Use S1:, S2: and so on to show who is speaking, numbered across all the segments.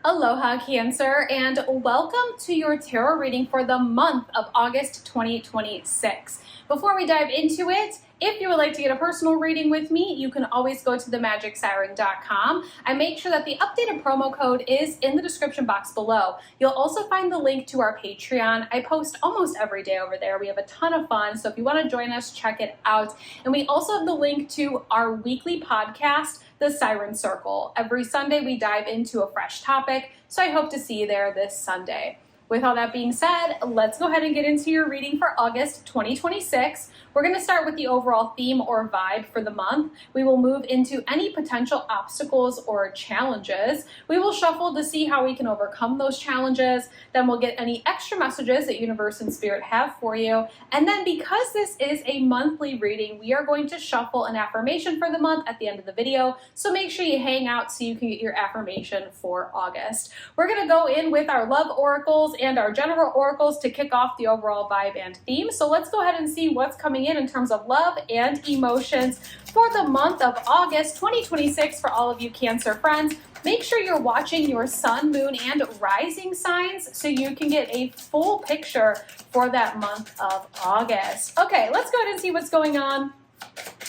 S1: Aloha Cancer, and welcome to your tarot reading for the month of August 2026. Before we dive into it, if you would like to get a personal reading with me, you can always go to themagicsiren.com. I make sure that the updated promo code is in the description box below. You'll also find the link to our Patreon. I post almost every day over there. We have a ton of fun, so if you want to join us, check it out. And we also have the link to our weekly podcast, The Siren Circle. Every Sunday we dive into a fresh topic, so I hope to see you there this Sunday. With all that being said, let's go ahead and get into your reading for August 2026. We're going to start with the overall theme or vibe for the month. We will move into any potential obstacles or challenges. We will shuffle to see how we can overcome those challenges. Then we'll get any extra messages that Universe and Spirit have for you. And then because this is a monthly reading, we are going to shuffle an affirmation for the month at the end of the video. So make sure you hang out so you can get your affirmation for August. We're going to go in with our love oracles and our general oracles to kick off the overall vibe and theme. So let's go ahead and see what's coming in terms of love and emotions for the month of August 2026 for all of you Cancer friends. Make sure you're watching your sun, moon, and rising signs so you can get a full picture for that month of August. Okay, let's go ahead and see what's going on.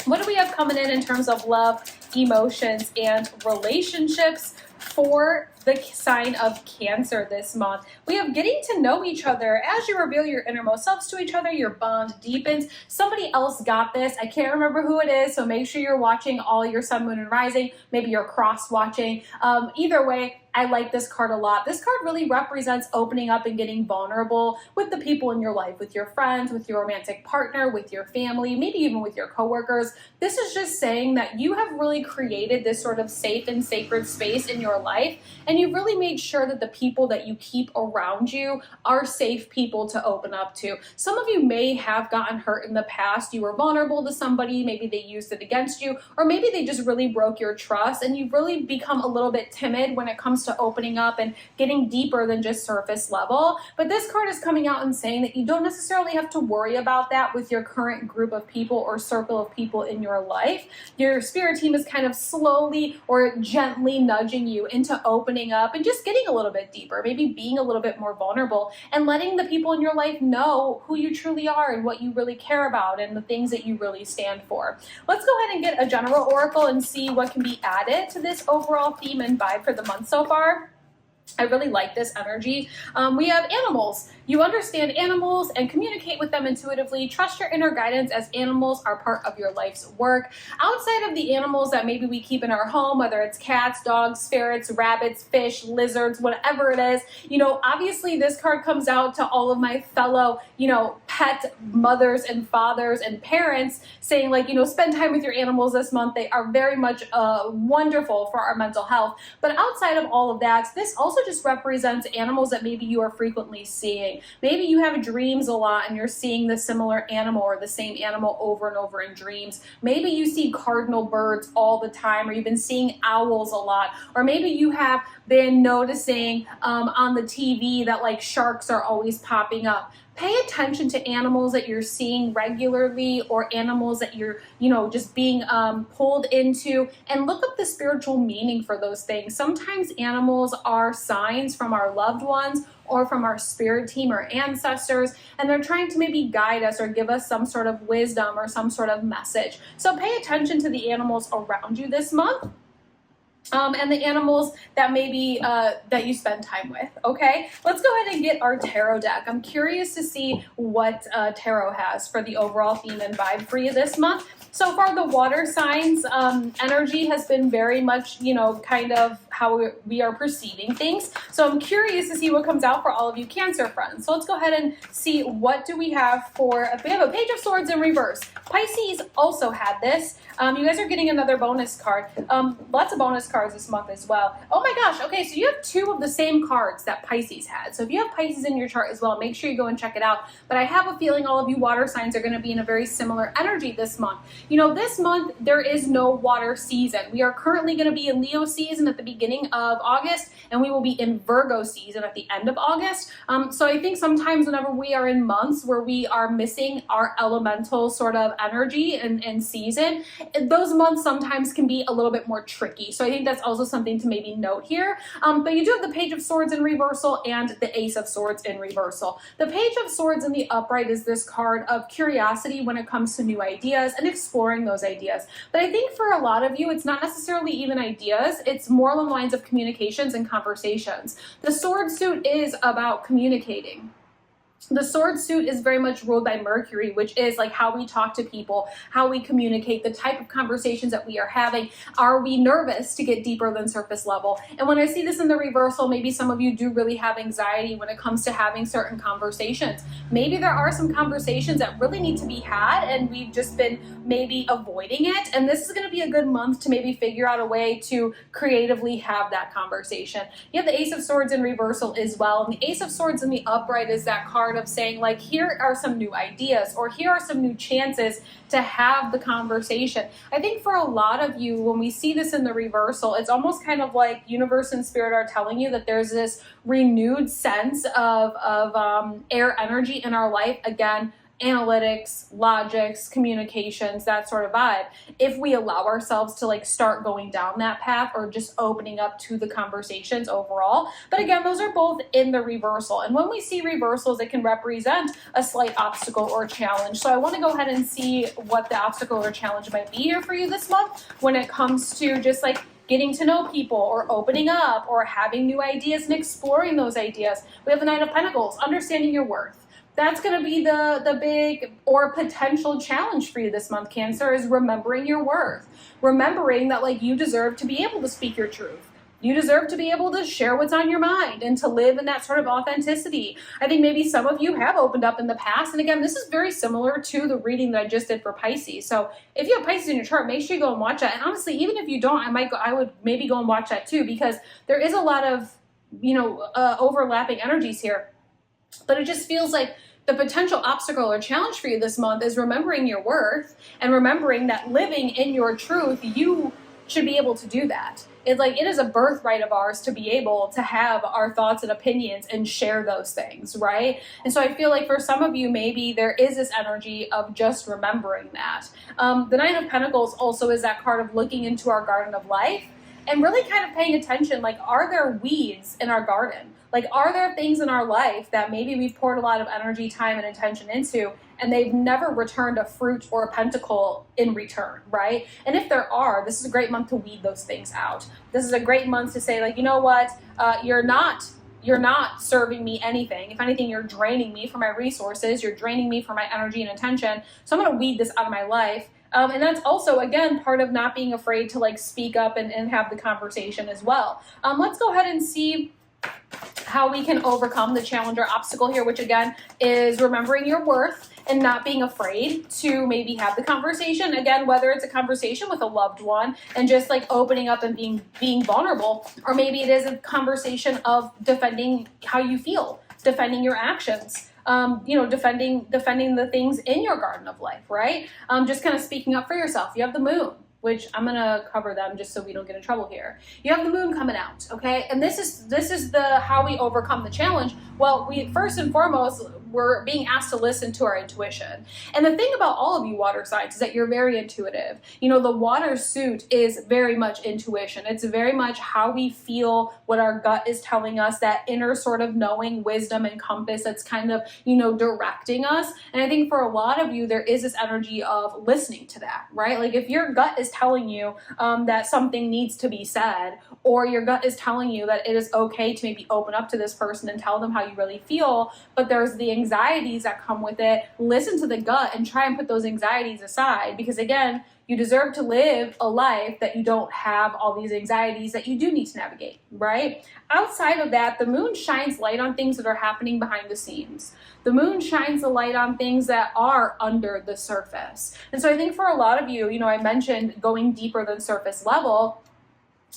S1: What do we have coming in terms of love, emotions, and relationships for the sign of Cancer this month? We have getting to know each other. As you reveal your innermost selves to each other, your bond deepens. Somebody else got this. I can't remember who it is, so make sure you're watching all your sun, moon, and rising. Maybe you're cross-watching. Either way, I like this card a lot. This card really represents opening up and getting vulnerable with the people in your life, with your friends, with your romantic partner, with your family, maybe even with your coworkers. This is just saying that you have really created this sort of safe and sacred space in your life, and you've really made sure that the people that you keep around you are safe people to open up to. Some of you may have gotten hurt in the past. You were vulnerable to somebody, maybe they used it against you, or maybe they just really broke your trust, and you've really become a little bit timid when it comes to opening up and getting deeper than just surface level. But this card is coming out and saying that you don't necessarily have to worry about that with your current group of people or circle of people in your life. Your spirit team is kind of slowly or gently nudging you into opening up and just getting a little bit deeper, maybe being a little bit more vulnerable and letting the people in your life know who you truly are and what you really care about and the things that you really stand for. Let's go ahead and get a general oracle and see what can be added to this overall theme and vibe for the month so far. I really like this energy. We have animals. You understand animals and communicate with them intuitively. Trust your inner guidance as animals are part of your life's work. Outside of the animals that maybe we keep in our home, whether it's cats, dogs, ferrets, rabbits, fish, lizards, whatever it is, obviously this card comes out to all of my fellow, pet mothers and fathers and parents saying spend time with your animals this month. They are very much wonderful for our mental health. But outside of all of that, this also just represents animals that maybe you are frequently seeing. Maybe you have dreams a lot and you're seeing the similar animal or the same animal over and over in dreams. Maybe you see cardinal birds all the time, or you've been seeing owls a lot, or maybe you have been noticing on the TV that sharks are always popping up. Pay attention to animals that you're seeing regularly or animals that you're, just being pulled into, and look up the spiritual meaning for those things. Sometimes animals are signs from our loved ones or from our spirit team or ancestors, and they're trying to maybe guide us or give us some sort of wisdom or some sort of message. So pay attention to the animals around you this month. And the animals that maybe that you spend time with. Okay, let's go ahead and get our tarot deck. I'm curious to see what tarot has for the overall theme and vibe for you this month. So far, the water signs energy has been very much, kind of how we are perceiving things. So I'm curious to see what comes out for all of you Cancer friends. So let's go ahead and see what do we have for, we have a Page of Swords in reverse. Pisces also had this. You guys are getting another bonus card. Lots of bonus cards this month as well. Oh my gosh, okay, so you have two of the same cards that Pisces had. So if you have Pisces in your chart as well, make sure you go and check it out. But I have a feeling all of you water signs are going to be in a very similar energy this month. This month there is no water season. We are currently going to be in Leo season at the beginning of August, and we will be in Virgo season at the end of August. So I think sometimes whenever we are in months where we are missing our elemental sort of energy and season, those months sometimes can be a little bit more tricky. So I think that's also something to maybe note here. But you do have the Page of Swords in reversal and the Ace of Swords in reversal. The Page of Swords in the upright is this card of curiosity when it comes to new ideas and exploring those ideas. But I think for a lot of you, it's not necessarily even ideas. It's more along the lines of communications and conversations. The Sword suit is about communicating. The Sword suit is very much ruled by Mercury, which is like how we talk to people, how we communicate, the type of conversations that we are having. Are we nervous to get deeper than surface level? And when I see this in the reversal, maybe some of you do really have anxiety when it comes to having certain conversations. Maybe there are some conversations that really need to be had and we've just been maybe avoiding it. And this is going to be a good month to maybe figure out a way to creatively have that conversation. You have the Ace of Swords in reversal as well. And the Ace of Swords in the upright is that card of saying like, here are some new ideas or here are some new chances to have the conversation. I think for a lot of you, when we see this in the reversal, it's almost kind of like universe and spirit are telling you that there's this renewed sense of air energy in our life. Again, analytics, logics, communications, that sort of vibe. If we allow ourselves to like start going down that path or just opening up to the conversations overall. But again, those are both in the reversal. And when we see reversals, it can represent a slight obstacle or challenge. So I want to go ahead and see what the obstacle or challenge might be here for you this month when it comes to just like getting to know people or opening up or having new ideas and exploring those ideas. We have the Nine of Pentacles, understanding your worth. That's going to be the big or potential challenge for you this month, Cancer, is remembering your worth. Remembering that like you deserve to be able to speak your truth. You deserve to be able to share what's on your mind and to live in that sort of authenticity. I think maybe some of you have opened up in the past. And again, this is very similar to the reading that I just did for Pisces. So if you have Pisces in your chart, make sure you go and watch that. And honestly, even if you don't, I would maybe go and watch that too, because there is a lot of, overlapping energies here. But it just feels like the potential obstacle or challenge for you this month is remembering your worth and remembering that living in your truth, you should be able to do that. It's like it is a birthright of ours to be able to have our thoughts and opinions and share those things, right? And so I feel like for some of you, maybe there is this energy of just remembering that. The Nine of Pentacles also is that card of looking into our garden of life and really kind of paying attention, like, are there weeds in our garden? Like, are there things in our life that maybe we've poured a lot of energy, time, and attention into, and they've never returned a fruit or a pentacle in return, right? And if there are, this is a great month to weed those things out. This is a great month to say, like, you know what, you're not serving me anything. If anything, you're draining me from my resources. You're draining me from my energy and attention. So I'm going to weed this out of my life. And that's also, again, part of not being afraid to like speak up and have the conversation as well. Let's go ahead and see how we can overcome the challenge or obstacle here, which again is remembering your worth and not being afraid to maybe have the conversation. Again, whether it's a conversation with a loved one and just like opening up and being vulnerable, or maybe it is a conversation of defending how you feel, defending your actions. Defending the things in your garden of life, right? Just kind of speaking up for yourself. You have the Moon, which I'm going to cover them just so we don't get in trouble here. You have the Moon coming out, okay? And this is the how we overcome the challenge. Well, we first and foremost, we're being asked to listen to our intuition. And the thing about all of you water signs is that you're very intuitive. The water suit is very much intuition. It's very much how we feel, what our gut is telling us, that inner sort of knowing, wisdom, and compass that's kind of, directing us. And I think for a lot of you, there is this energy of listening to that, right? Like if your gut is telling you that something needs to be said, or your gut is telling you that it is okay to maybe open up to this person and tell them how you really feel, but there's the anxieties that come with it, listen to the gut and try and put those anxieties aside, because again, you deserve to live a life that you don't have all these anxieties that you do need to navigate, right? Outside of that, the Moon shines light on things that are happening behind the scenes. The Moon shines the light on things that are under the surface. And so I think for a lot of you, I mentioned going deeper than surface level.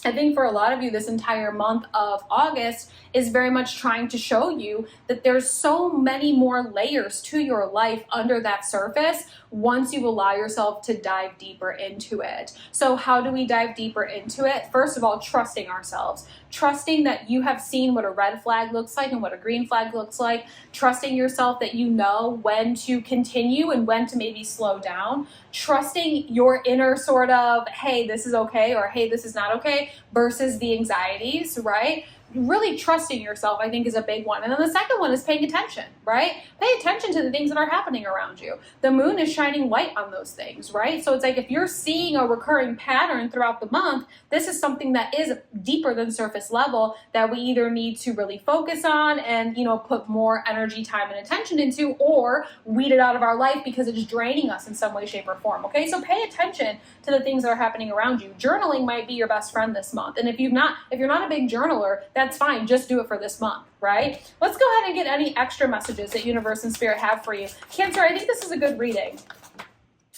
S1: I think for a lot of you, this entire month of August is very much trying to show you that there's so many more layers to your life under that surface once you allow yourself to dive deeper into it. So how do we dive deeper into it? First of all, trusting ourselves. Trusting that you have seen what a red flag looks like and what a green flag looks like. Trusting yourself that you know when to continue and when to maybe slow down. Trusting your inner sort of, hey, this is okay, or hey, this is not okay. okay, versus the anxieties, right? Really trusting yourself, I think, is a big one. And then the second one is paying attention, right? Pay attention to the things that are happening around you. The moon is shining light on those things, right? So it's like if you're seeing a recurring pattern throughout the month, this is something that is deeper than surface level that we either need to really focus on and, put more energy, time, and attention into, or weed it out of our life because it's draining us in some way, shape, or form, okay? So pay attention to the things that are happening around you. Journaling might be your best friend this month. And if you're not a big journaler, that's fine. Just do it for this month, right? Let's go ahead and get any extra messages that Universe and Spirit have for you. Cancer, I think this is a good reading.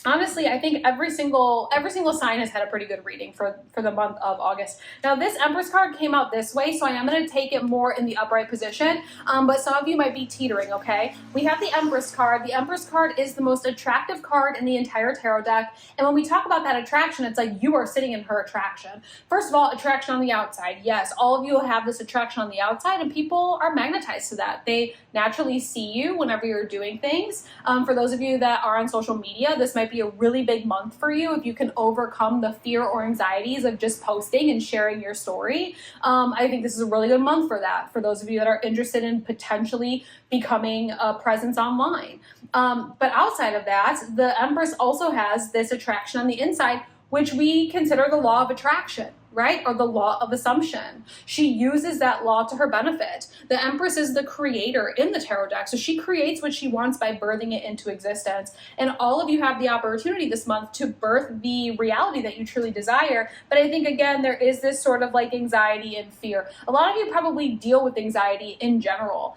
S1: Honestly, I think every single sign has had a pretty good reading for the month of August. Now, this Empress card came out this way, so I am going to take it more in the upright position, but some of you might be teetering, okay? We have the Empress card. The Empress card is the most attractive card in the entire tarot deck, and when we talk about that attraction, it's like you are sitting in her attraction. First of all, attraction on the outside. Yes, all of you have this attraction on the outside, and people are magnetized to that. They naturally see you whenever you're doing things. For those of you that are on social media, this might be a really big month for you if you can overcome the fear or anxieties of just posting and sharing your story. I think this is a really good month for that, for those of you that are interested in potentially becoming a presence online. But outside of that, the Empress also has this attraction on the inside, which we consider the law of attraction, right? Or the law of assumption. She uses that law to her benefit. The Empress is the creator in the tarot deck. So she creates what she wants by birthing it into existence. And all of you have the opportunity this month to birth the reality that you truly desire. But I think, again, there is this sort of like anxiety and fear. A lot of you probably deal with anxiety in general.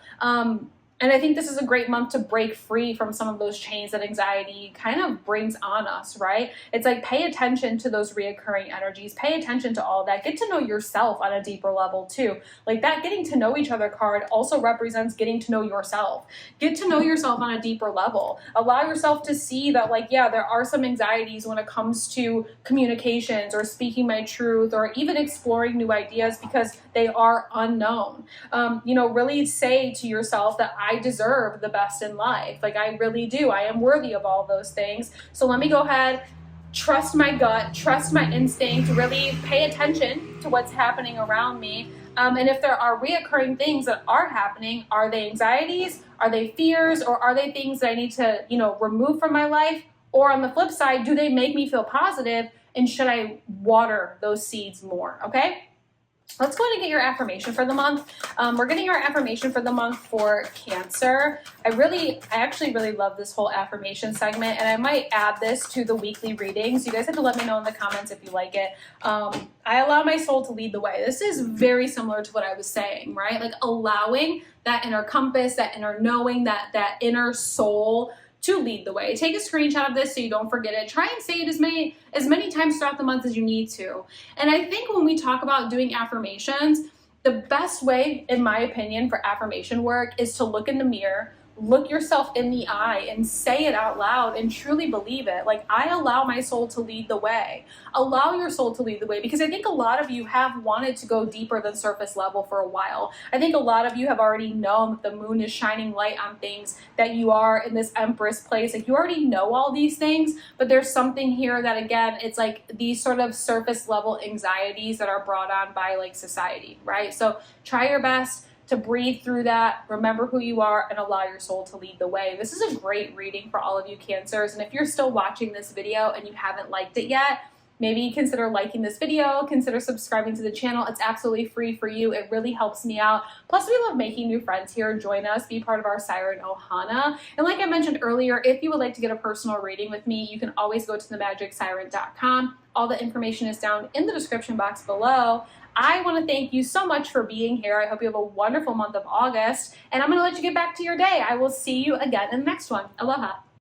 S1: And I think this is a great month to break free from some of those chains that anxiety kind of brings on us, right? It's like pay attention to those reoccurring energies. Pay attention to all that. Get to know yourself on a deeper level too. Like that getting to know each other card also represents getting to know yourself. Get to know yourself on a deeper level. Allow yourself to see that, like, yeah, there are some anxieties when it comes to communications or speaking my truth or even exploring new ideas because they are unknown. Really say to yourself that I deserve the best in life. Like I really do. I am worthy of all those things. So let me go ahead, trust my gut, trust my instinct, really pay attention to what's happening around me. And if there are reoccurring things that are happening, are they anxieties? Are they fears? Or are they things that I need to, remove from my life? Or on the flip side, do they make me feel positive? And should I water those seeds more? Okay? Let's go ahead and get your affirmation for the month. We're getting our affirmation for the month for Cancer. I actually really love this whole affirmation segment, and I might add this to the weekly readings. You guys have to let me know in the comments if you like it. I allow my soul to lead the way. This is very similar to what I was saying, right? Like allowing that inner compass, that inner knowing, that inner soul to lead the way. Take a screenshot of this so you don't forget it. Try and say it as many times throughout the month as you need to. And I think when we talk about doing affirmations, the best way, in my opinion, for affirmation work is to look in the mirror, look yourself in the eye and say it out loud and truly believe it. Like, I allow my soul to lead the way. Allow your soul to lead the way, because I think a lot of you have wanted to go deeper than surface level for a while. I think a lot of you have already known that the moon is shining light on things, that you are in this Empress place. Like, you already know all these things, but there's something here that, again, it's like these sort of surface level anxieties that are brought on by like society, right? So try your best to breathe through that, remember who you are, and allow your soul to lead the way. This is a great reading for all of you Cancers, and if you're still watching this video and you haven't liked it yet, maybe consider liking this video, consider subscribing to the channel. It's absolutely free for you. It really helps me out. Plus, we love making new friends here. Join us, be part of our Siren Ohana. And like I mentioned earlier, if you would like to get a personal reading with me, you can always go to themagicsiren.com. All the information is down in the description box below. I want to thank you so much for being here. I hope you have a wonderful month of August, and I'm going to let you get back to your day. I will see you again in the next one. Aloha.